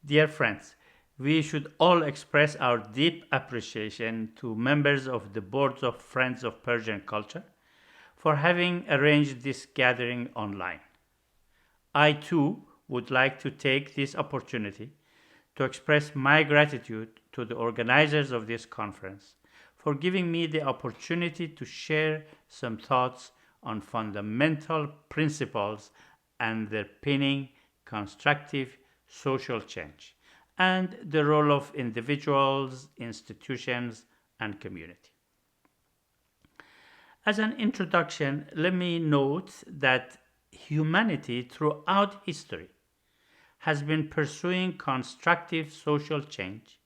Dear friends, we should all express our deep appreciation to members of the boards of Friends of Persian Culture for having arranged this gathering online. I too would like to take this opportunity to express my gratitude to the organizers of this conference for giving me the opportunity to share some thoughts on fundamental principles underpinning constructive social change and the role of individuals, institutions, and community. As an introduction, let me note that humanity throughout history has been pursuing constructive social change,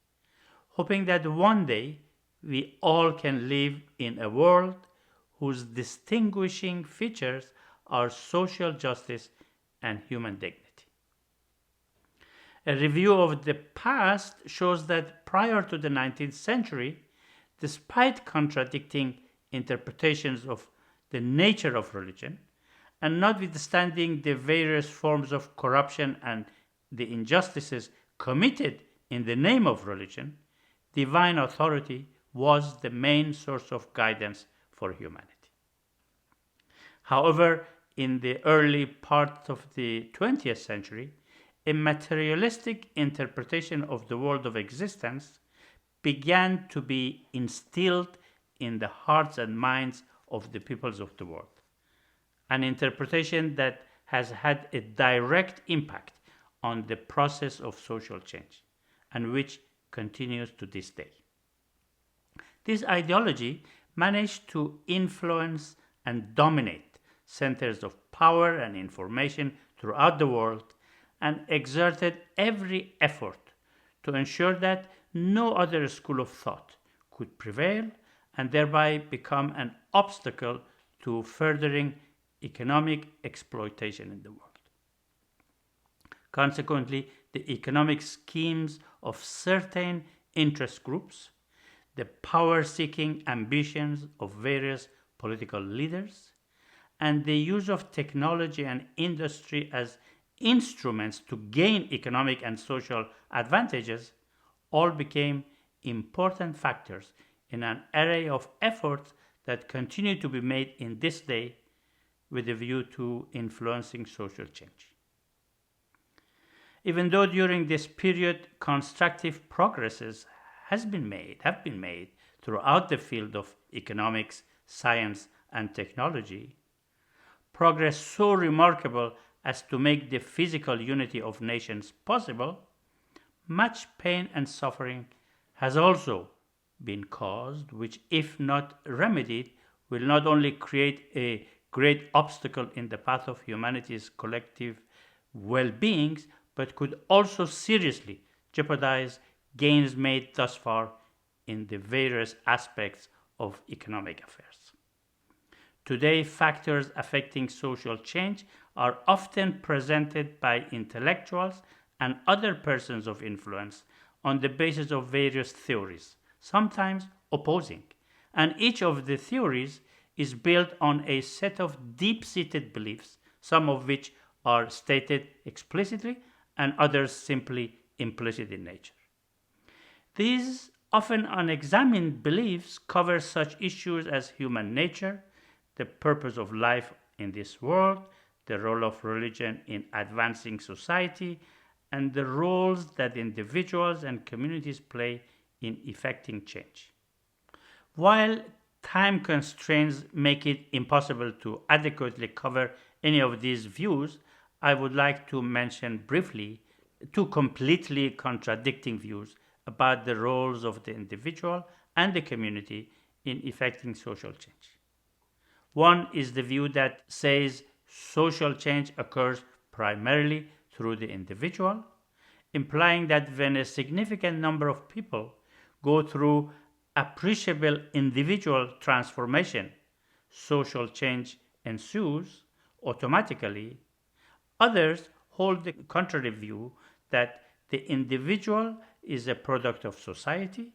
hoping that one day we all can live in a world whose distinguishing features are social justice and human dignity. A review of the past shows that prior to the 19th century, despite contradicting interpretations of the nature of religion, and notwithstanding the various forms of corruption and the injustices committed in the name of religion, divine authority was the main source of guidance for humanity. However, in the early part of the 20th century, a materialistic interpretation of the world of existence began to be instilled in the hearts and minds of the peoples of the world, an interpretation that has had a direct impact on the process of social change and which continues to this day. This ideology managed to influence and dominate centers of power and information throughout the world and exerted every effort to ensure that no other school of thought could prevail and thereby become an obstacle to furthering economic exploitation in the world. Consequently, the economic schemes of certain interest groups, the power seeking ambitions of various political leaders, and the use of technology and industry as instruments to gain economic and social advantages all became important factors in an array of efforts that continue to be made in this day with a view to influencing social change. Even though during this period constructive progresses have been made throughout the field of economics, science, and technology, progress so remarkable as to make the physical unity of nations possible, much pain and suffering has also been caused, which, if not remedied, will not only create a great obstacle in the path of humanity's collective well beings, but could also seriously jeopardize gains made thus far in the various aspects of economic affairs. Today, factors affecting social change are often presented by intellectuals and other persons of influence on the basis of various theories, sometimes opposing, and each of the theories is built on a set of deep-seated beliefs, some of which are stated explicitly and others simply implicit in nature. These often unexamined beliefs cover such issues as human nature, the purpose of life in this world, the role of religion in advancing society, and the roles that individuals and communities play in effecting change. While time constraints make it impossible to adequately cover any of these views, I would like to mention briefly two completely contradicting views about the roles of the individual and the community in effecting social change. One is the view that says social change occurs primarily through the individual, implying that when a significant number of people go through appreciable individual transformation, social change ensues automatically. Others hold the contrary view that the individual is a product of society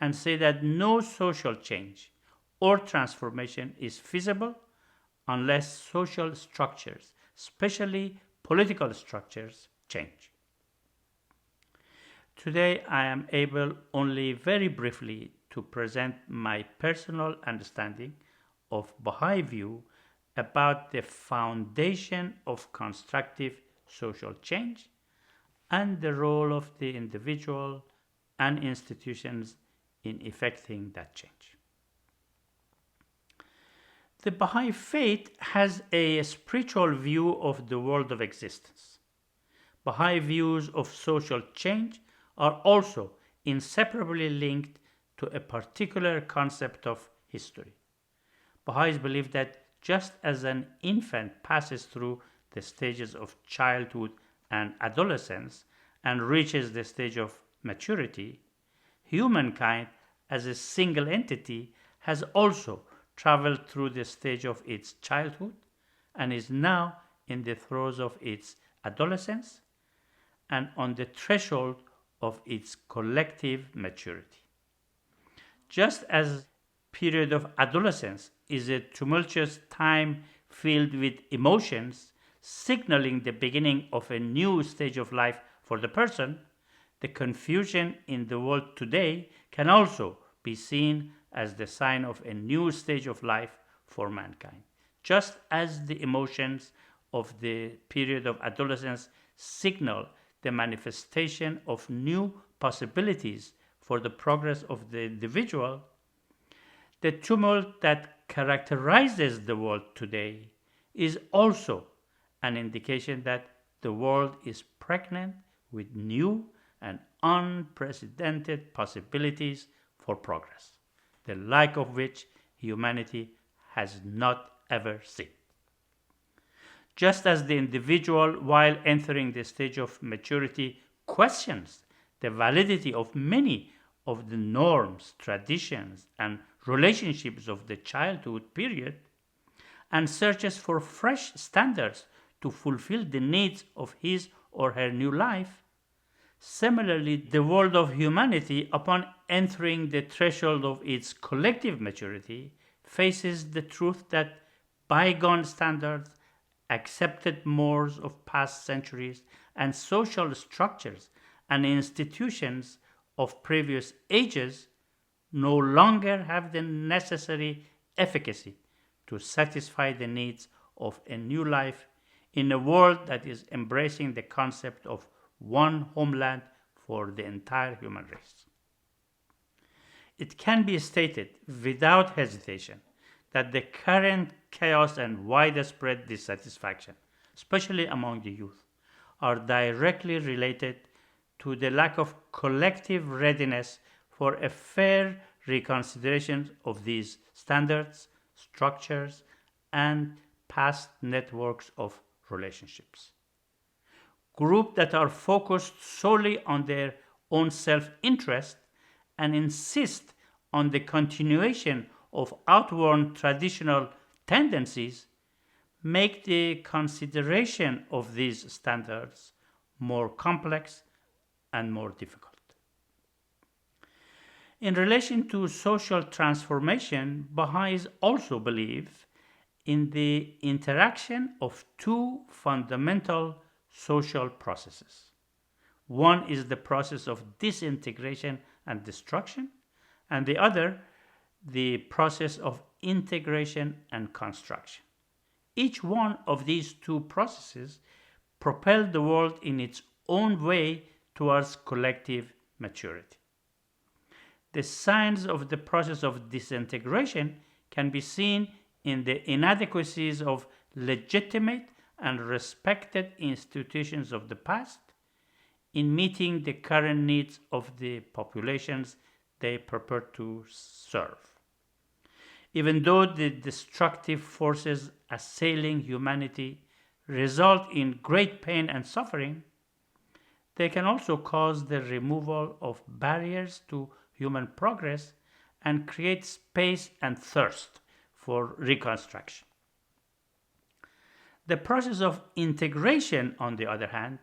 and say that no social change or transformation is feasible unless social structures, especially political structures, change. Today I am able only very briefly to present my personal understanding of Baha'i view about the foundation of constructive social change and the role of the individual and institutions in effecting that change. The Baha'i faith has a spiritual view of the world of existence. Baha'i views of social change are also inseparably linked to a particular concept of history. Baha'is believe that just as an infant passes through the stages of childhood and adolescence and reaches the stage of maturity, humankind as a single entity has also traveled through the stage of its childhood and is now in the throes of its adolescence and on the threshold of its collective maturity. Just as period of adolescence is a tumultuous time filled with emotions signaling the beginning of a new stage of life for the person, the confusion in the world today can also be seen as the sign of a new stage of life for mankind. Just as the emotions of the period of adolescence signal the manifestation of new possibilities for the progress of the individual, the tumult that characterizes the world today is also an indication that the world is pregnant with new and unprecedented possibilities for progress, the like of which humanity has not ever seen. Just as the individual, while entering the stage of maturity, questions the validity of many of the norms, traditions, and relationships of the childhood period, and searches for fresh standards to fulfill the needs of his or her new life, similarly, the world of humanity, upon entering the threshold of its collective maturity, faces the truth that bygone standards, accepted mores of past centuries, and social structures and institutions of previous ages no longer have the necessary efficacy to satisfy the needs of a new life in a world that is embracing the concept of one homeland for the entire human race. It can be stated without hesitation that the current chaos and widespread dissatisfaction, especially among the youth, are directly related to the lack of collective readiness for a fair reconsideration of these standards, structures, and past networks of relationships. Groups that are focused solely on their own self-interest and insist on the continuation of outworn traditional tendencies make the consideration of these standards more complex and more difficult. In relation to social transformation, Baha'is also believe in the interaction of two fundamental social processes. One is the process of disintegration and destruction, and the other, the process of integration and construction. Each one of these two processes propel the world in its own way towards collective maturity. The signs of the process of disintegration can be seen in the inadequacies of legitimate and respected institutions of the past in meeting the current needs of the populations they purport to serve. Even though the destructive forces assailing humanity result in great pain and suffering, they can also cause the removal of barriers to human progress and create space and thirst for reconstruction. The process of integration, on the other hand,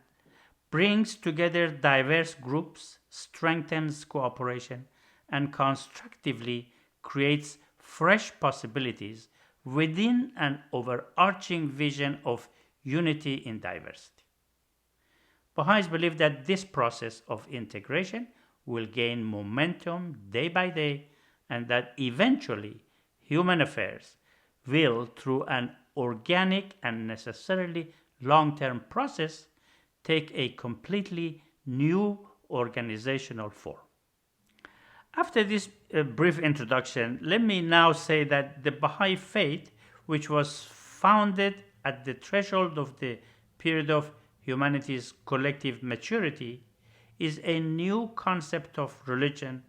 brings together diverse groups, strengthens cooperation, and constructively creates fresh possibilities within an overarching vision of unity in diversity. Baha'is believe that this process of integration will gain momentum day by day, and that eventually human affairs will, through an organic and necessarily long-term process, take a completely new organizational form. After this brief introduction, let me now say that the Baha'i Faith, which was founded at the threshold of the period of humanity's collective maturity, is a new concept of religion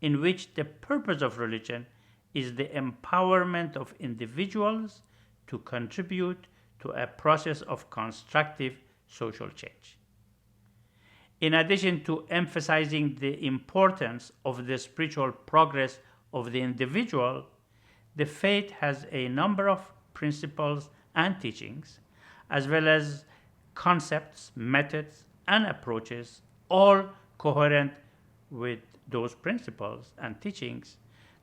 in which the purpose of religion is the empowerment of individuals to contribute to a process of constructive social change. In addition to emphasizing the importance of the spiritual progress of the individual, the faith has a number of principles and teachings, as well as concepts, methods, and approaches, all coherent with those principles and teachings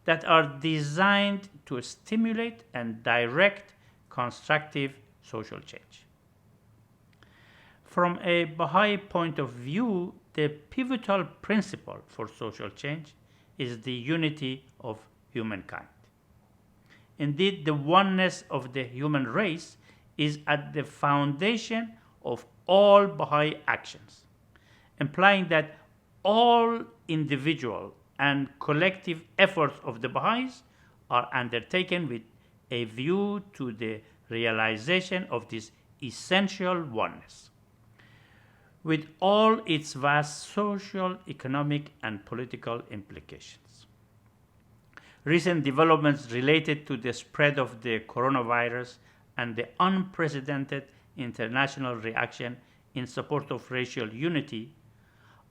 that are designed to stimulate and direct constructive social change. From a Baha'i point of view, the pivotal principle for social change is the unity of humankind. Indeed, the oneness of the human race is at the foundation of all Baha'i actions, implying that all individual and collective efforts of the Baha'is are undertaken with a view to the realization of this essential oneness, with all its vast social, economic, and political implications. Recent developments related to the spread of the coronavirus and the unprecedented international reaction in support of racial unity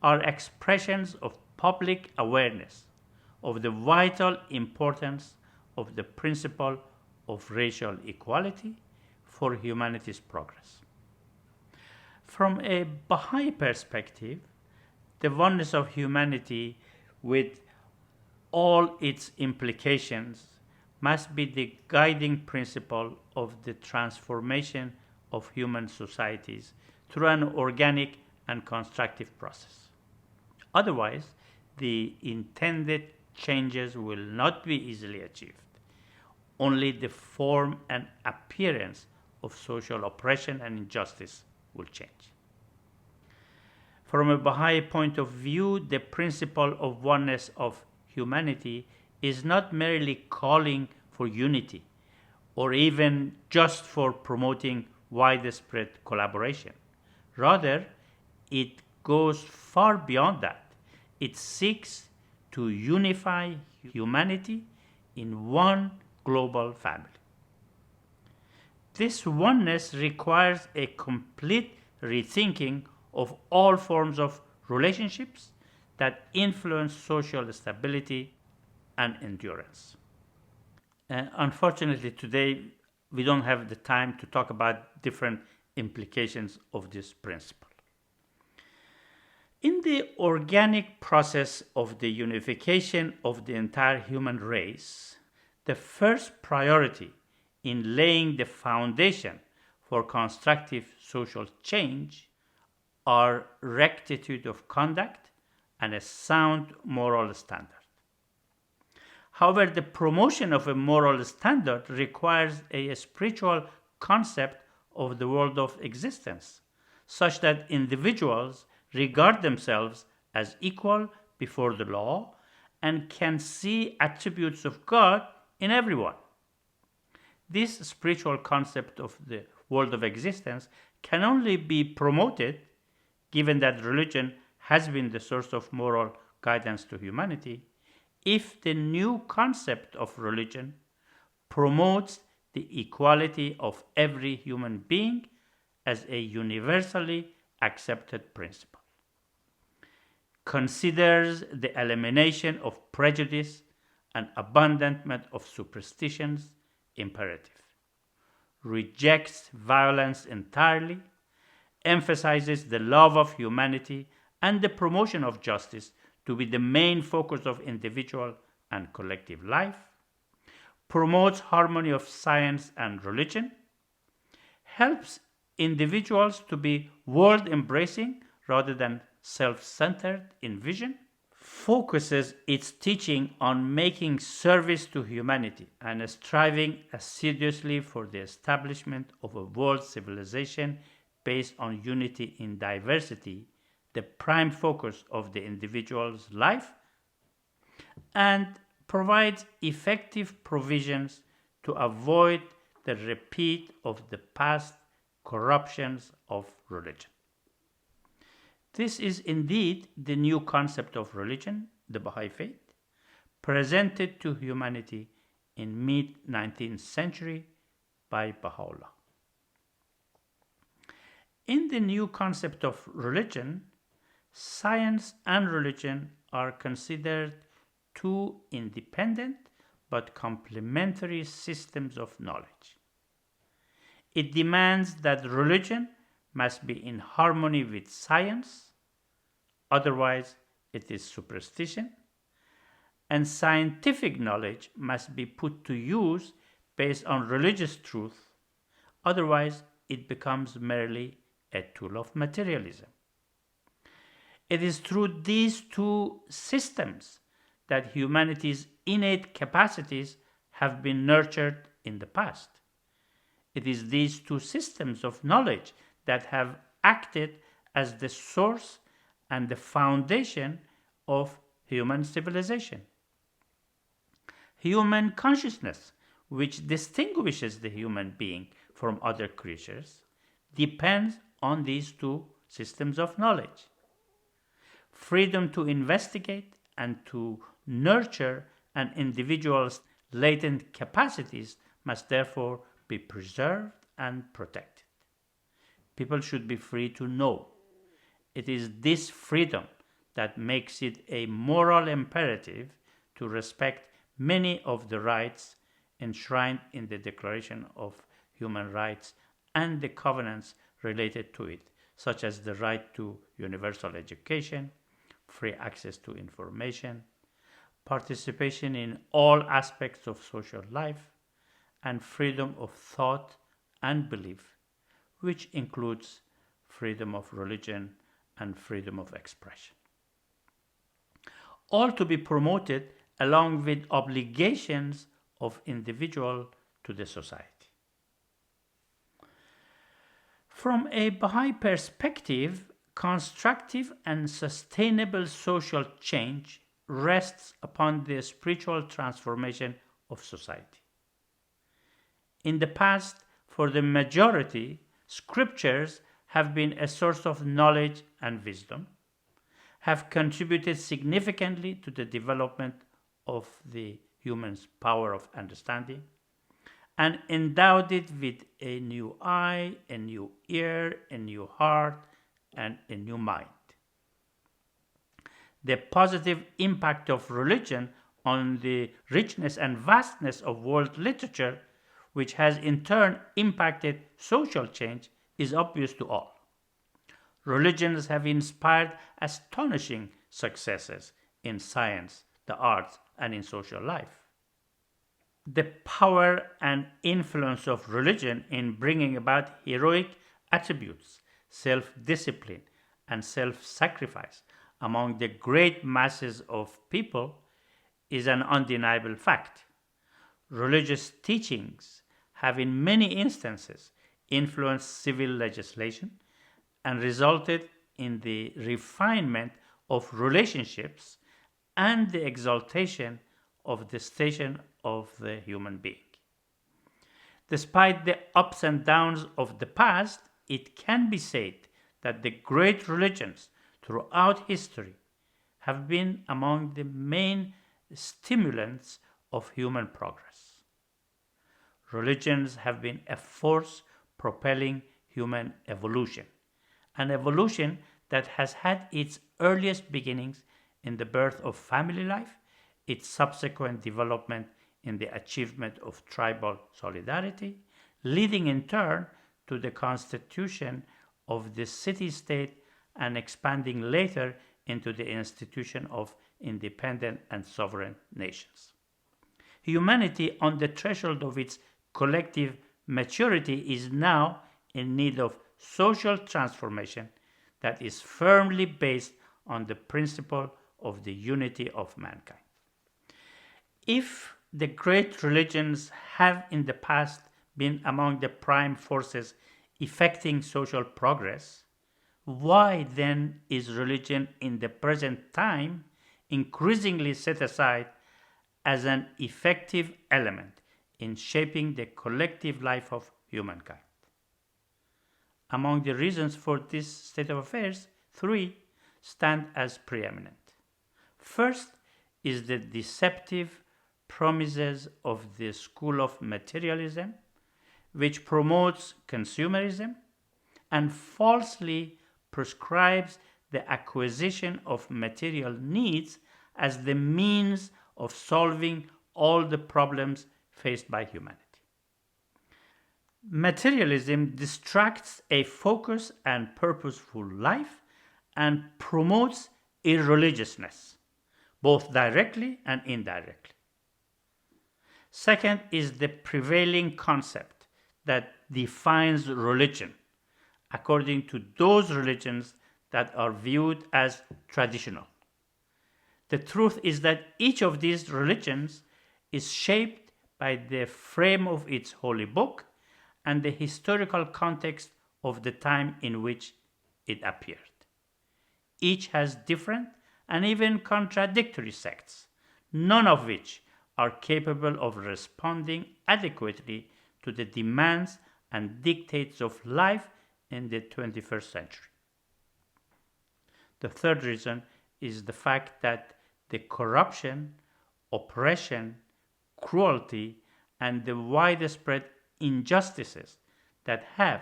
are expressions of public awareness of the vital importance of the principle of racial equality for humanity's progress. From a Baha'i perspective, the oneness of humanity with all its implications must be the guiding principle of the transformation of human societies through an organic and constructive process. Otherwise, the intended changes will not be easily achieved. Only the form and appearance of social oppression and injustice will change. From a Baha'i point of view, the principle of oneness of humanity is not merely calling for unity or even just for promoting widespread collaboration. Rather, it goes far beyond that. It seeks to unify humanity in one global family. This oneness requires a complete rethinking of all forms of relationships that influence social stability and endurance. Unfortunately, today we don't have the time to talk about different implications of this principle. In the organic process of the unification of the entire human race, the first priority in laying the foundation for constructive social change are rectitude of conduct and a sound moral standard. However, the promotion of a moral standard requires a spiritual concept of the world of existence, such that individuals regard themselves as equal before the law and can see attributes of God in everyone. This spiritual concept of the world of existence can only be promoted, given that religion has been the source of moral guidance to humanity, if the new concept of religion promotes the equality of every human being as a universally accepted principle, considers the elimination of prejudice and abandonment of superstitions imperative, rejects violence entirely, emphasizes the love of humanity and the promotion of justice to be the main focus of individual and collective life, promotes harmony of science and religion, helps individuals to be world-embracing rather than self-centered in vision, focuses its teaching on making service to humanity and striving assiduously for the establishment of a world civilization based on unity in diversity, the prime focus of the individual's life, and provides effective provisions to avoid the repeat of the past corruptions of religion. This is indeed the new concept of religion, the Baha'i Faith, presented to humanity in mid-19th century by Baha'u'llah. In the new concept of religion, science and religion are considered two independent but complementary systems of knowledge. It demands that religion must be in harmony with science, otherwise it is superstition, and scientific knowledge must be put to use based on religious truth, otherwise it becomes merely a tool of materialism. It is through these two systems that humanity's innate capacities have been nurtured in the past. It is these two systems of knowledge that have acted as the source and the foundation of human civilization. Human consciousness, which distinguishes the human being from other creatures, depends on these two systems of knowledge. Freedom to investigate and to nurture an individual's latent capacities must therefore be preserved and protected. People should be free to know. It is this freedom that makes it a moral imperative to respect many of the rights enshrined in the Declaration of Human Rights and the covenants related to it, such as the right to universal education, free access to information, participation in all aspects of social life, and freedom of thought and belief, which includes freedom of religion and freedom of expression. All to be promoted along with obligations of individual to the society. From a Baha'i perspective, constructive and sustainable social change rests upon the spiritual transformation of society. In the past, for the majority, scriptures have been a source of knowledge and wisdom, have contributed significantly to the development of the human's power of understanding, and endowed it with a new eye, a new ear, a new heart, and a new mind. The positive impact of religion on the richness and vastness of world literature, which has in turn impacted social change, is obvious to all. Religions have inspired astonishing successes in science, the arts, and in social life. The power and influence of religion in bringing about heroic attributes, self-discipline, and self-sacrifice among the great masses of people is an undeniable fact. Religious teachings have in many instances influenced civil legislation and resulted in the refinement of relationships and the exaltation of the station of the human being. Despite the ups and downs of the past, it can be said that the great religions throughout history have been among the main stimulants of human progress. Religions have been a force propelling human evolution, an evolution that has had its earliest beginnings in the birth of family life, its subsequent development in the achievement of tribal solidarity, leading in turn to the constitution of the city-state and expanding later into the institution of independent and sovereign nations. Humanity, on the threshold of its collective maturity, is now in need of social transformation that is firmly based on the principle of the unity of mankind. If the great religions have in the past been among the prime forces effecting social progress, why then is religion in the present time increasingly set aside as an effective element in shaping the collective life of humankind? Among the reasons for this state of affairs, three stand as preeminent. First is the deceptive promises of the school of materialism, which promotes consumerism and falsely prescribes the acquisition of material needs as the means of solving all the problems faced by humanity. Materialism distracts a focused and purposeful life and promotes irreligiousness, both directly and indirectly. Second is the prevailing concept that defines religion according to those religions that are viewed as traditional. The truth is that each of these religions is shaped by the frame of its holy book and the historical context of the time in which it appeared. Each has different and even contradictory sects, none of which are capable of responding adequately to the demands and dictates of life in the 21st century. The third reason is the fact that the corruption, oppression, cruelty, and the widespread injustices that have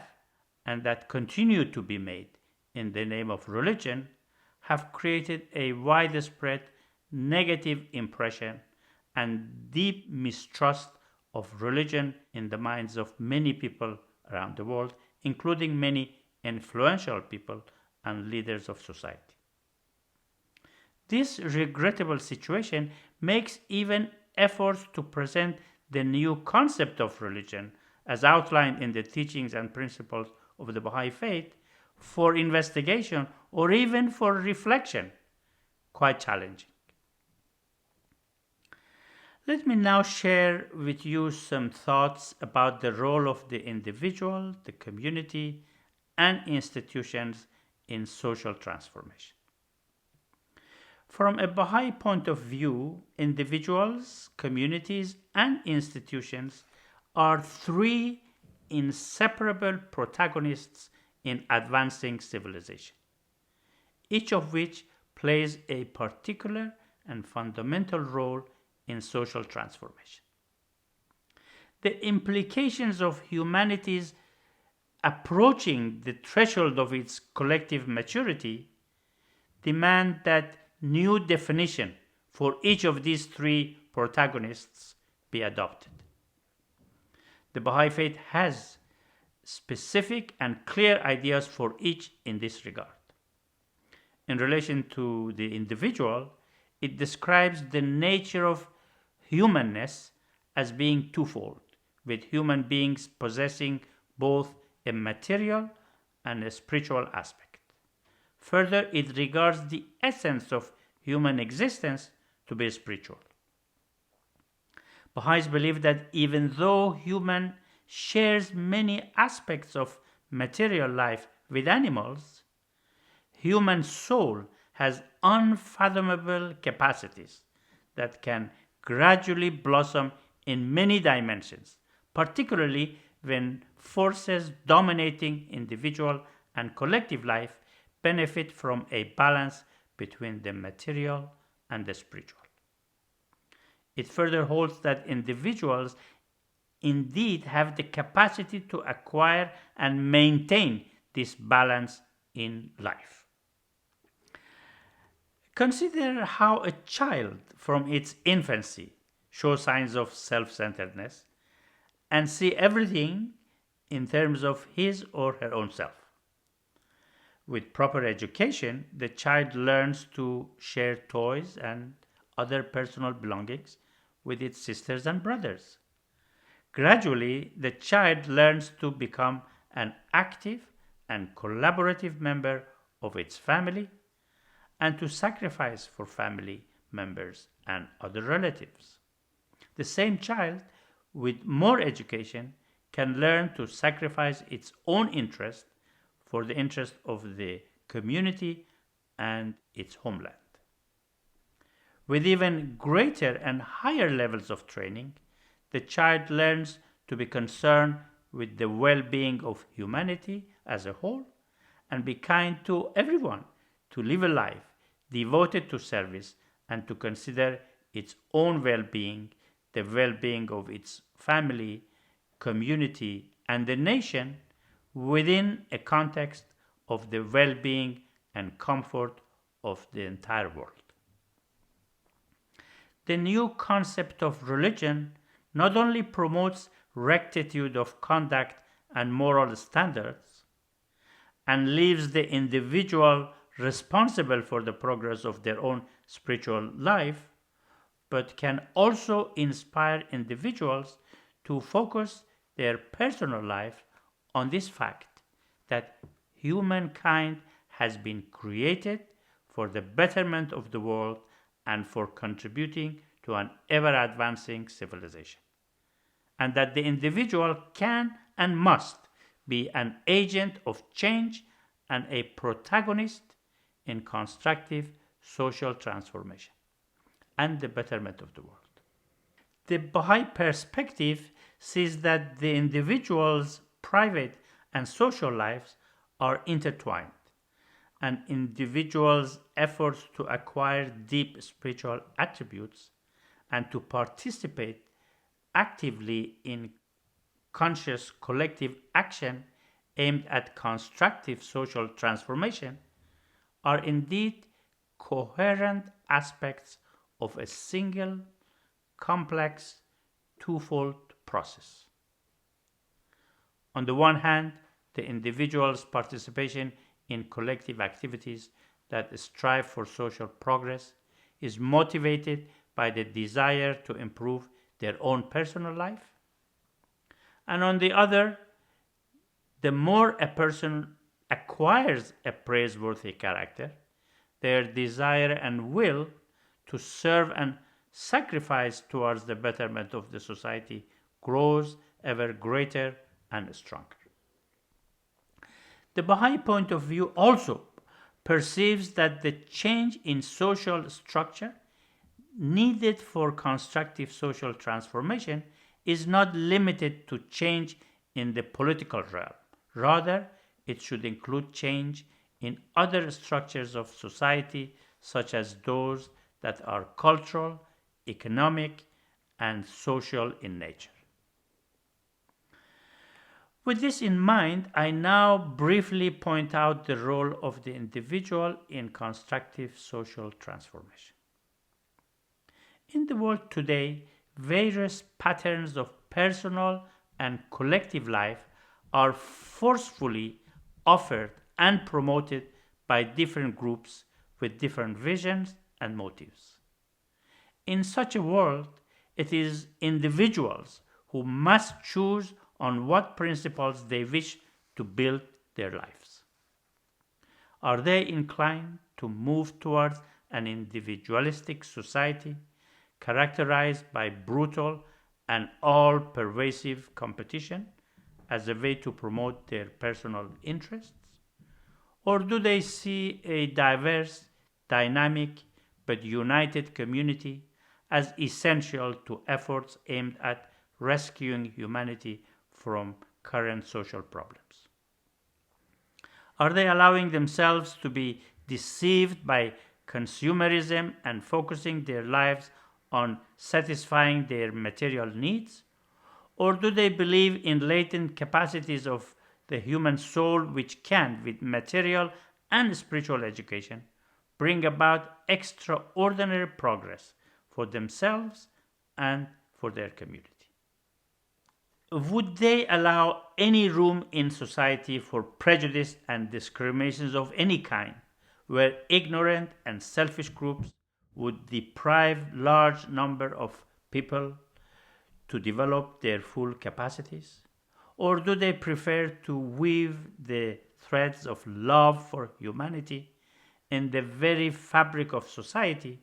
and that continue to be made in the name of religion have created a widespread negative impression and deep mistrust of religion in the minds of many people around the world, including many influential people and leaders of society. This regrettable situation makes even efforts to present the new concept of religion as outlined in the teachings and principles of the Baha'i faith for investigation or even for reflection quite challenging. Let me now share with you some thoughts about the role of the individual, the community, and institutions in social transformation. From a Baha'i point of view, individuals, communities, and institutions are three inseparable protagonists in advancing civilization, each of which plays a particular and fundamental role in social transformation. The implications of humanity's approaching the threshold of its collective maturity demand that new definition for each of these three protagonists be adopted. The Baha'i Faith has specific and clear ideas for each in this regard. In relation to the individual, it describes the nature of humanness as being twofold, with human beings possessing both a material and a spiritual aspect. Further, it regards the essence of human existence to be spiritual. Baha'is believe that even though human shares many aspects of material life with animals, human soul has unfathomable capacities that can gradually blossom in many dimensions, particularly when forces dominating individual and collective life benefit from a balance between the material and the spiritual. It further holds that individuals indeed have the capacity to acquire and maintain this balance in life. Consider how a child from its infancy shows signs of self-centeredness and see everything in terms of his or her own self. With proper education, the child learns to share toys and other personal belongings with its sisters and brothers. Gradually, the child learns to become an active and collaborative member of its family and to sacrifice for family members and other relatives. The same child with more education can learn to sacrifice its own interest for the interest of the community and its homeland. With even greater and higher levels of training, the child learns to be concerned with the well being of humanity as a whole and be kind to everyone, to live a life devoted to service and to consider its own well being, the well being of its family, community, and the nation within a context of the well being and comfort of the entire world. The new concept of religion not only promotes rectitude of conduct and moral standards and leaves the individual responsible for the progress of their own spiritual life, but can also inspire individuals to focus their personal life on this fact that humankind has been created for the betterment of the world and for contributing to an ever advancing civilization, and that the individual can and must be an agent of change and a protagonist in constructive social transformation and the betterment of the world. The Baha'i perspective sees that the individual's private and social lives are intertwined, and individuals' efforts to acquire deep spiritual attributes and to participate actively in conscious collective action aimed at constructive social transformation are indeed coherent aspects of a single, complex, twofold process. On the one hand, the individual's participation in collective activities that strive for social progress is motivated by the desire to improve their own personal life. And on the other, the more a person acquires a praiseworthy character, their desire and will to serve and sacrifice towards the betterment of the society grows ever greater and stronger. The Baha'i point of view also perceives that the change in social structure needed for constructive social transformation is not limited to change in the political realm. Rather, it should include change in other structures of society, such as those that are cultural, economic, and social in nature. With this in mind, I now briefly point out the role of the individual in constructive social transformation. In the world today, various patterns of personal and collective life are forcefully offered and promoted by different groups with different visions and motives. In such a world, it is individuals who must choose on what principles they wish to build their lives. Are they inclined to move towards an individualistic society characterized by brutal and all-pervasive competition as a way to promote their personal interests? Or do they see a diverse, dynamic, but united community as essential to efforts aimed at rescuing humanity from current social problems? Are they allowing themselves to be deceived by consumerism and focusing their lives on satisfying their material needs? Or do they believe in latent capacities of the human soul which can, with material and spiritual education, bring about extraordinary progress for themselves and for their community? Would they allow any room in society for prejudice and discriminations of any kind, where ignorant and selfish groups would deprive large number of people to develop their full capacities? Or do they prefer to weave the threads of love for humanity in the very fabric of society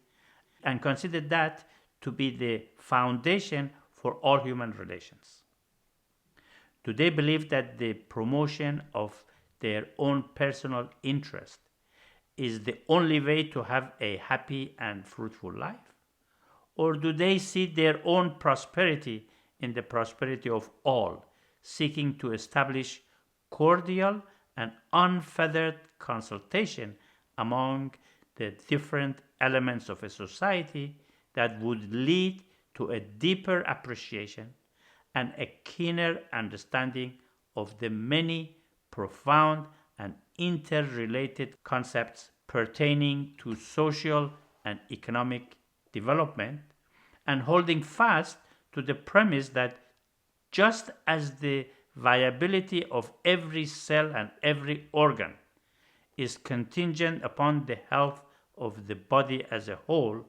and consider that to be the foundation for all human relations. Do they believe that the promotion of their own personal interest is the only way to have a happy and fruitful life? Or do they see their own prosperity in the prosperity of all, seeking to establish cordial and unfettered consultation among the different elements of a society that would lead to a deeper appreciation and a keener understanding of the many profound and interrelated concepts pertaining to social and economic development, and holding fast to the premise that just as the viability of every cell and every organ is contingent upon the health of the body as a whole,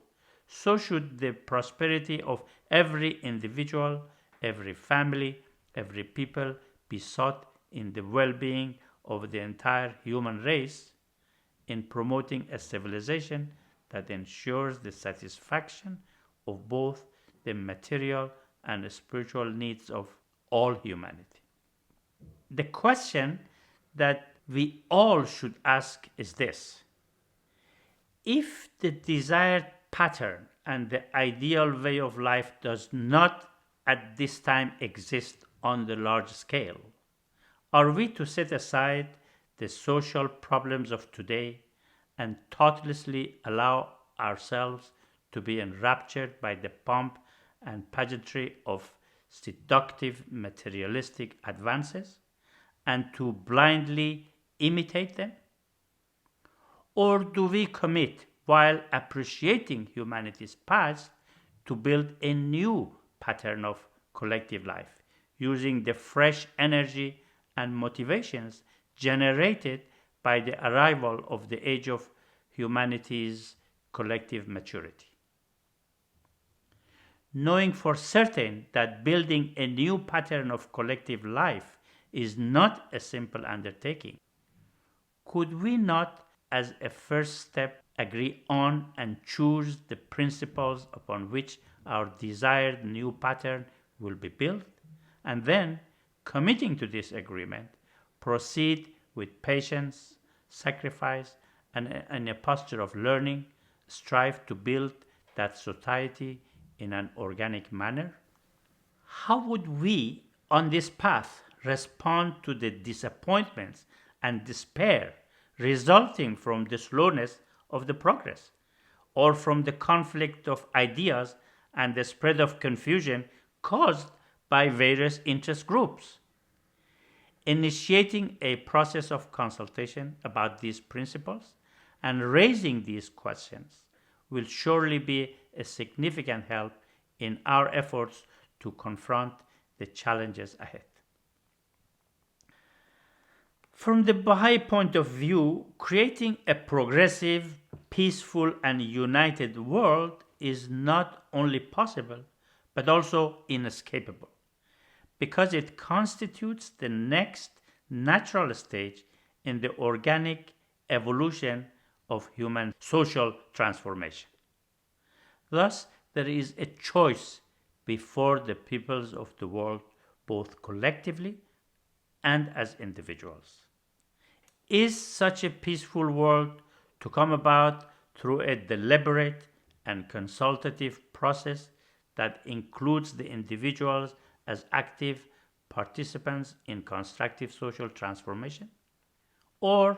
so should the prosperity of every individual, every family, every people be sought in the well-being of the entire human race, in promoting a civilization that ensures the satisfaction of both the material and spiritual needs of all humanity. The question that we all should ask is this: if the desired pattern and the ideal way of life does not at this time exist on the large scale, are we to set aside the social problems of today and thoughtlessly allow ourselves to be enraptured by the pomp and pageantry of seductive materialistic advances and to blindly imitate them? Or do we commit, while appreciating humanity's past, to build a new pattern of collective life, using the fresh energy and motivations generated by the arrival of the age of humanity's collective maturity? Knowing for certain that building a new pattern of collective life is not a simple undertaking, could we not, as a first step, agree on and choose the principles upon which our desired new pattern will be built, and then, committing to this agreement, proceed with patience, sacrifice, and in a posture of learning, strive to build that society in an organic manner? How would we, on this path, respond to the disappointments and despair resulting from the slowness of the progress, or from the conflict of ideas and the spread of confusion caused by various interest groups? Initiating a process of consultation about these principles and raising these questions will surely be a significant help in our efforts to confront the challenges ahead. From the Baha'i point of view, creating a progressive, peaceful, and united world is not only possible, but also inescapable, because it constitutes the next natural stage in the organic evolution of human social transformation. Thus, there is a choice before the peoples of the world, both collectively and as individuals. Is such a peaceful world to come about through a deliberate and consultative process that includes the individuals as active participants in constructive social transformation? Or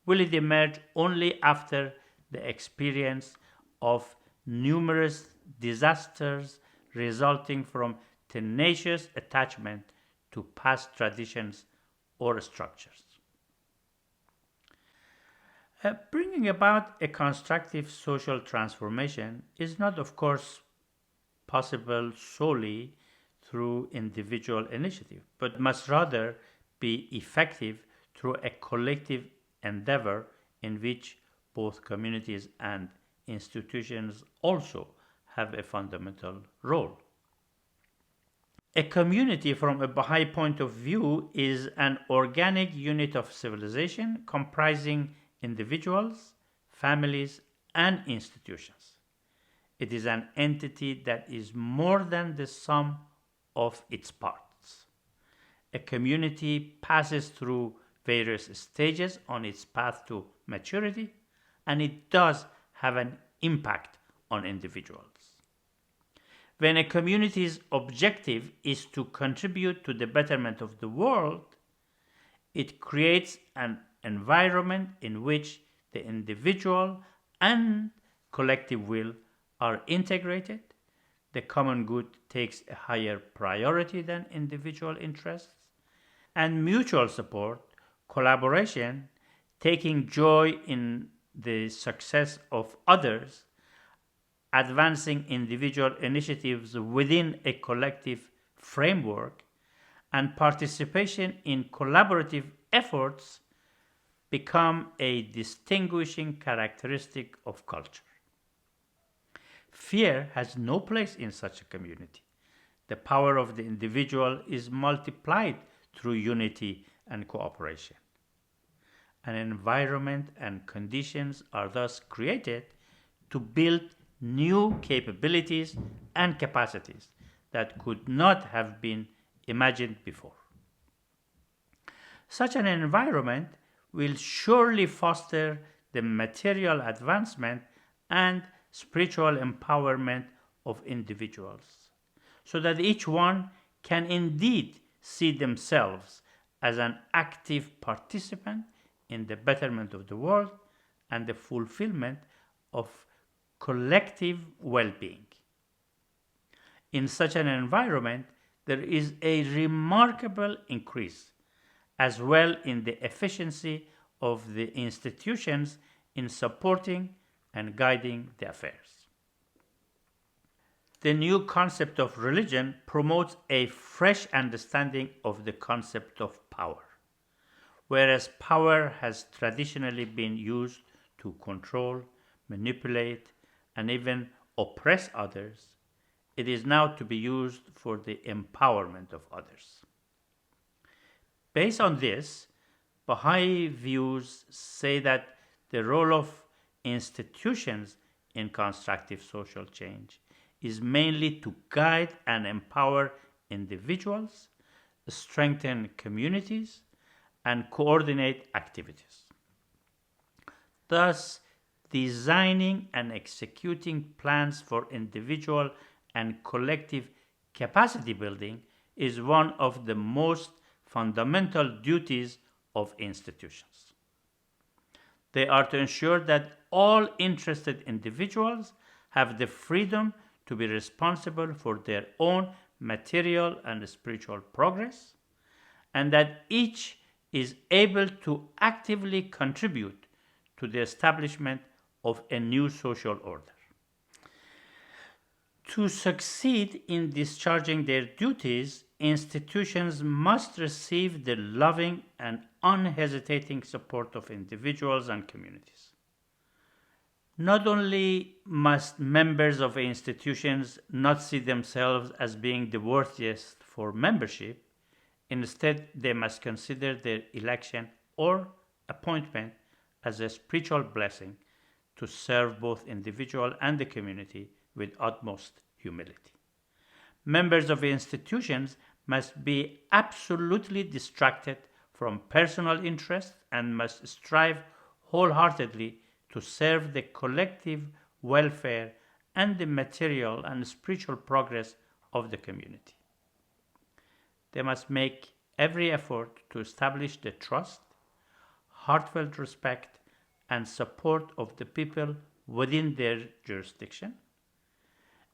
will it emerge only after the experience of numerous disasters resulting from tenacious attachment to past traditions or structures? Bringing about a constructive social transformation is not, of course, possible solely through individual initiative, but must rather be effective through a collective endeavor in which both communities and institutions also have a fundamental role. A community, from a Baha'i point of view, is an organic unit of civilization comprising individuals, families, and institutions. It is an entity that is more than the sum of its parts. A community passes through various stages on its path to maturity, and it does have an impact on individuals. When a community's objective is to contribute to the betterment of the world, it creates an environment in which the individual and collective will are integrated, the common good takes a higher priority than individual interests, and mutual support, collaboration, taking joy in the success of others, advancing individual initiatives within a collective framework, and participation in collaborative efforts become a distinguishing characteristic of culture. Fear has no place in such a community. The power of the individual is multiplied through unity and cooperation. An environment and conditions are thus created to build new capabilities and capacities that could not have been imagined before. Such an environment will surely foster the material advancement and spiritual empowerment of individuals, so that each one can indeed see themselves as an active participant in the betterment of the world and the fulfillment of collective well being. In such an environment, there is a remarkable increase as well in the efficiency of the institutions in supporting and guiding the affairs. The new concept of religion promotes a fresh understanding of the concept of power. Whereas power has traditionally been used to control, manipulate, and even oppress others, it is now to be used for the empowerment of others. Based on this, Baha'i views say that the role of institutions in constructive social change is mainly to guide and empower individuals, strengthen communities, and coordinate activities. Thus, designing and executing plans for individual and collective capacity building is one of the most fundamental duties of institutions. They are to ensure that all interested individuals have the freedom to be responsible for their own material and spiritual progress, and that each is able to actively contribute to the establishment of a new social order. To succeed in discharging their duties, institutions must receive the loving and unhesitating support of individuals and communities. Not only must members of institutions not see themselves as being the worthiest for membership, instead they must consider their election or appointment as a spiritual blessing to serve both individual and the community with utmost humility. Members of institutions must be absolutely distracted from personal interests and must strive wholeheartedly to serve the collective welfare and the material and spiritual progress of the community. They must make every effort to establish the trust, heartfelt respect, and support of the people within their jurisdiction.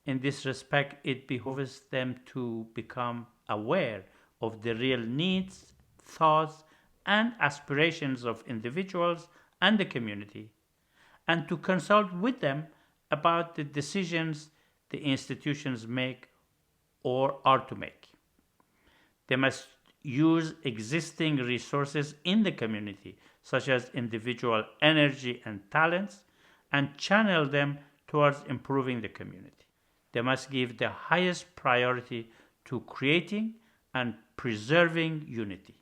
In this respect, it behooves them to become aware of the real needs, thoughts, and aspirations of individuals and the community, and to consult with them about the decisions the institutions make or are to make. They must use existing resources in the community, such as individual energy and talents, and channel them towards improving the community. They must give the highest priority to creating and preserving unity.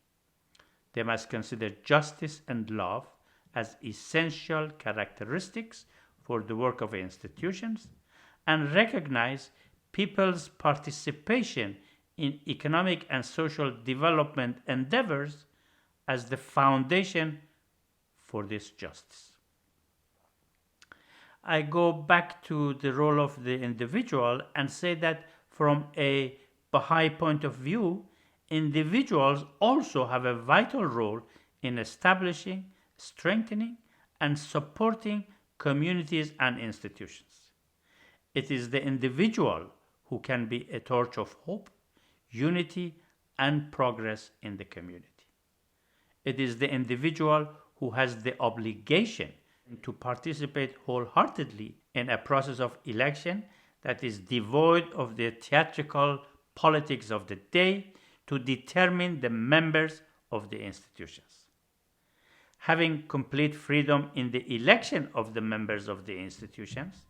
They must consider justice and love as essential characteristics for the work of institutions and recognize people's participation in economic and social development endeavors as the foundation for this justice. I go back to the role of the individual and say that from a Baha'i point of view, individuals also have a vital role in establishing, strengthening, and supporting communities and institutions. It is the individual who can be a torch of hope, unity, and progress in the community. It is the individual who has the obligation to participate wholeheartedly in a process of election that is devoid of the theatrical politics of the day to determine the members of the institutions. Having complete freedom in the election of the members of the institutions,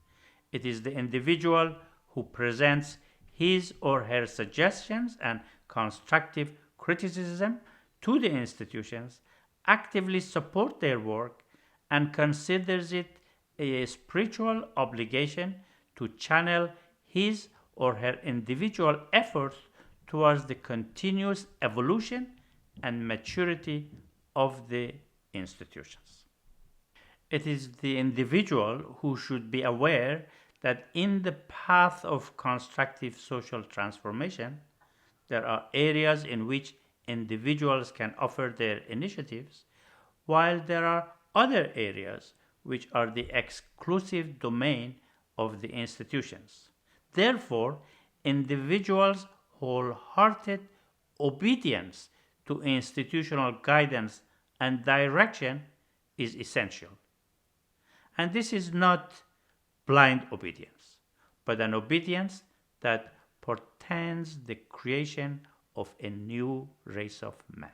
it is the individual who presents his or her suggestions and constructive criticism to the institutions, actively support their work, and considers it a spiritual obligation to channel his or her individual efforts towards the continuous evolution and maturity of the institutions. It is the individual who should be aware that in the path of constructive social transformation, there are areas in which individuals can offer their initiatives, while there are other areas which are the exclusive domain of the institutions. Therefore, individuals' wholehearted obedience to institutional guidance and direction is essential. And this is not blind obedience, but an obedience that portends the creation of a new race of men.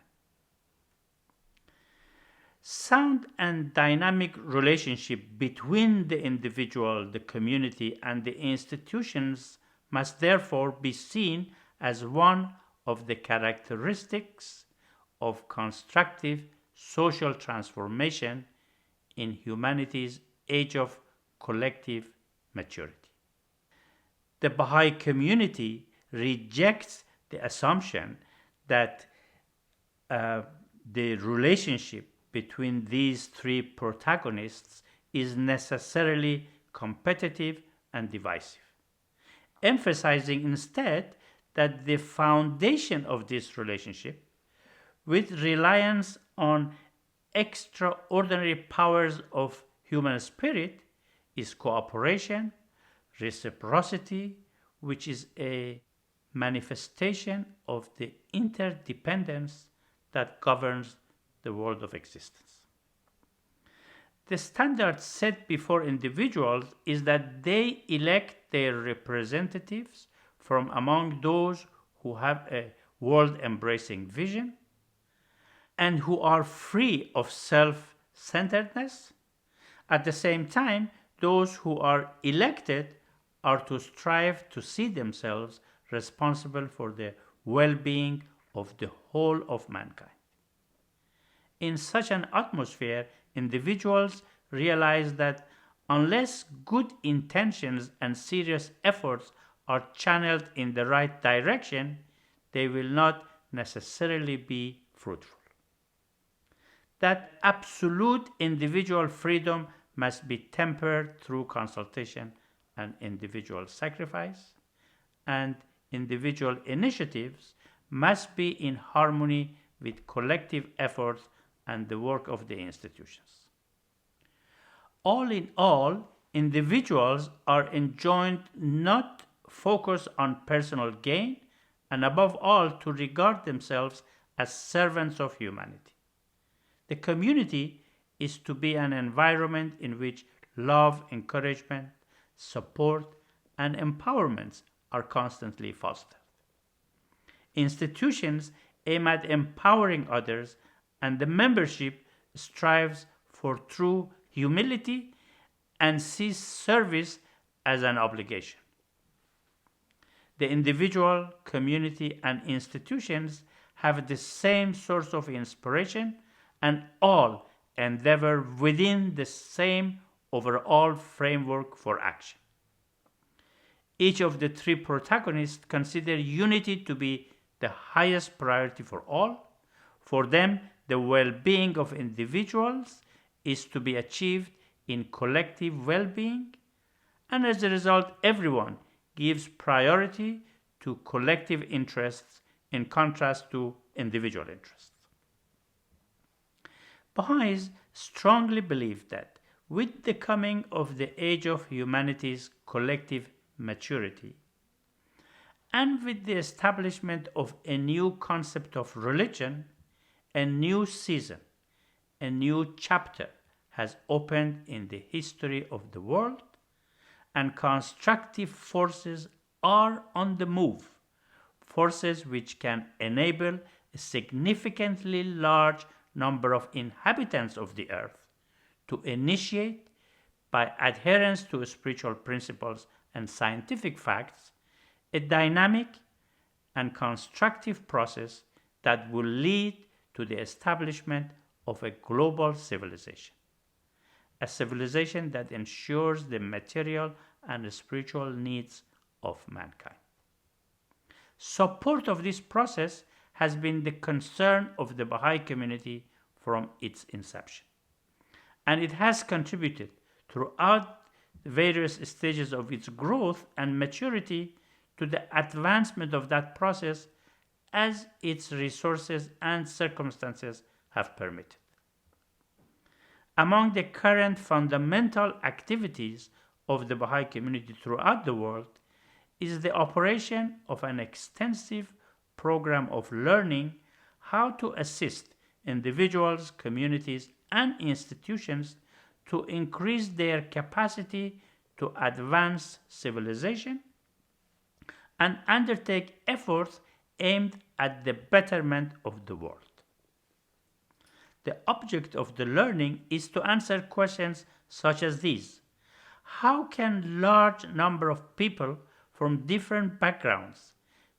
Sound and dynamic relationship between the individual, the community, and the institutions must therefore be seen as one of the characteristics of constructive social transformation in humanity's age of collective maturity. The Baha'i community rejects the assumption that the relationship between these three protagonists is necessarily competitive and divisive, emphasizing instead that the foundation of this relationship, with reliance on extraordinary powers of human spirit, is cooperation, reciprocity, which is a manifestation of the interdependence that governs the world of existence. The standard set before individuals is that they elect their representatives from among those who have a world-embracing vision and who are free of self-centeredness. At the same time, those who are elected are to strive to see themselves responsible for the well-being of the whole of mankind. In such an atmosphere, individuals realize that unless good intentions and serious efforts are channeled in the right direction, they will not necessarily be fruitful. That absolute individual freedom must be tempered through consultation and individual sacrifice, and individual initiatives must be in harmony with collective efforts and the work of the institutions. All in all, individuals are enjoined not focus on personal gain and above all to regard themselves as servants of humanity. The community is to be an environment in which love, encouragement, support, and empowerment are constantly fostered. Institutions aim at empowering others, and the membership strives for true humility and sees service as an obligation. the individual, community, and institutions have the same source of inspiration and all endeavor within the same overall framework for action. Each of the three protagonists consider unity to be the highest priority for all. For them, the well-being of individuals is to be achieved in collective well-being, and as a result, everyone gives priority to collective interests in contrast to individual interests. Baha'is strongly believe that with the coming of the age of humanity's collective maturity, and with the establishment of a new concept of religion, a new season, a new chapter has opened in the history of the world, and constructive forces are on the move, forces which can enable a significantly large number of inhabitants of the earth to initiate, by adherence to spiritual principles and scientific facts, a dynamic and constructive process that will lead to the establishment of a global civilization, a civilization that ensures the material and spiritual needs of mankind. Support of this process has been the concern of the Baha'i community from its inception, and it has contributed throughout the various stages of its growth and maturity to the advancement of that process as its resources and circumstances have permitted. Among the current fundamental activities of the Baha'i community throughout the world is the operation of an extensive program of learning how to assist individuals, communities, and institutions to increase their capacity to advance civilization and undertake efforts aimed at the betterment of the world. The object of the learning is to answer questions such as these. How can large number of people from different backgrounds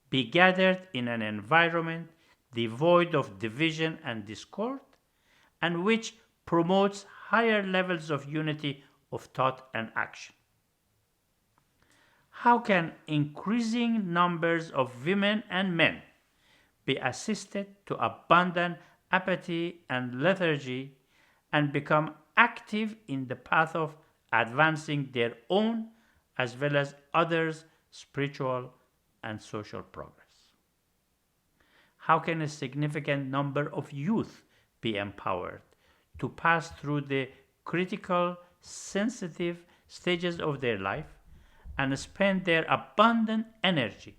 be gathered in an environment devoid of division and discord, and which promotes higher levels of unity of thought and action? How can increasing numbers of women and men be assisted to abandon apathy and lethargy and become active in the path of advancing their own as well as others' spiritual and social progress? How can a significant number of youth be empowered to pass through the critical, sensitive stages of their life and spend their abundant energy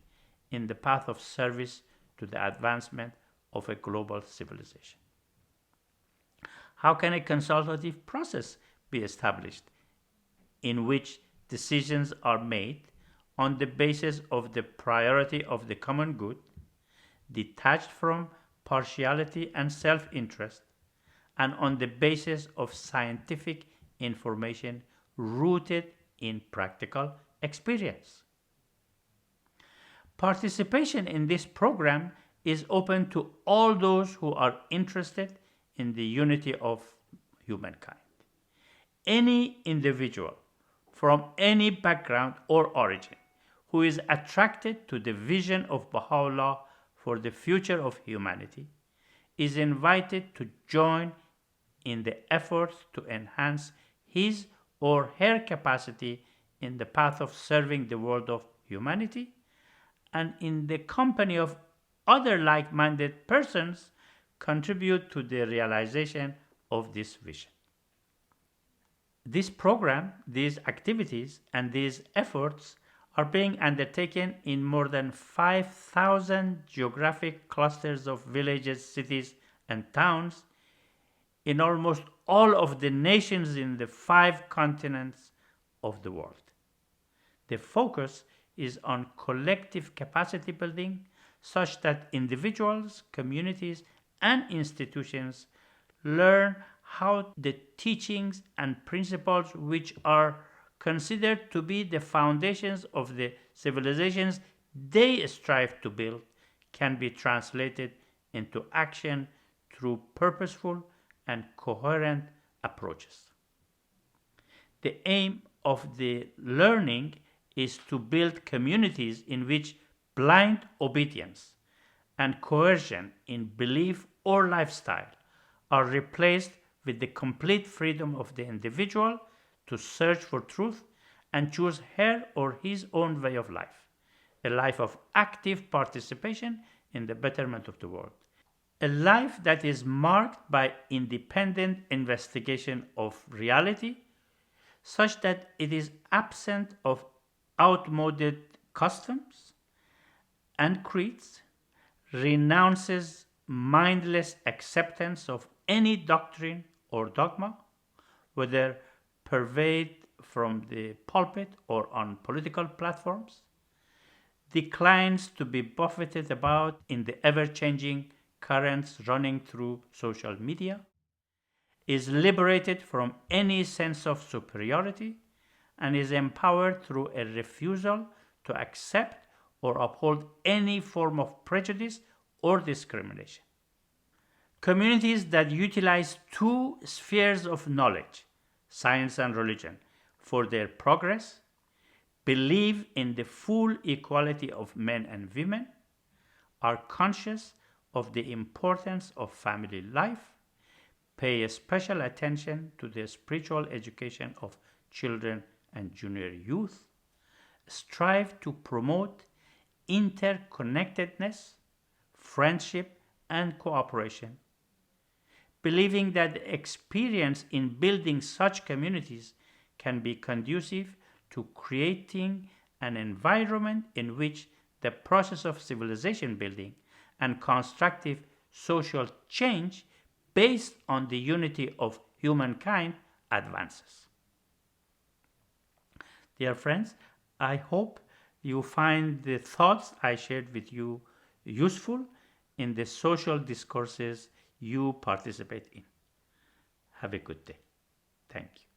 in the path of service to the advancement of a global civilization? How can a consultative process be established in which decisions are made on the basis of the priority of the common good, detached from partiality and self-interest, and on the basis of scientific information rooted in practical experience? Participation in this program is open to all those who are interested in the unity of humankind. Any individual from any background or origin who is attracted to the vision of Baha'u'llah for the future of humanity is invited to join in the efforts to enhance his or her capacity in the path of serving the world of humanity, and in the company of other like-minded persons contribute to the realization of this vision. This program, these activities, and these efforts are being undertaken in more than 5,000 geographic clusters of villages, cities, and towns in almost all of the nations in the 5 continents of the world. The focus is on collective capacity building such that individuals, communities, and institutions learn how the teachings and principles which are considered to be the foundations of the civilization's they strive to build can be translated into action through purposeful and coherent approaches. The aim of the learning is to build communities in which blind obedience and coercion in belief or lifestyle are replaced with the complete freedom of the individual to search for truth and choose her or his own way of life, a life of active participation in the betterment of the world, a life that is marked by independent investigation of reality, such that it is absent of outmoded customs and creeds, renounces mindless acceptance of any doctrine or dogma, whether purveyed from the pulpit or on political platforms, declines to be buffeted about in the ever changing currents running through social media, is liberated from any sense of superiority, and is empowered through a refusal to accept or uphold any form of prejudice or discrimination. Communities that utilize two spheres of knowledge, science and religion, for their progress, believe in the full equality of men and women, are conscious of the importance of family life, pay special attention to the spiritual education of children and junior youth, strive to promote interconnectedness, friendship, and cooperation, believing that the experience in building such communities can be conducive to creating an environment in which the process of civilization building and constructive social change based on the unity of humankind advances. Dear friends, I hope you find the thoughts I shared with you useful in the social discourses you participate in. Have a good day. Thank you.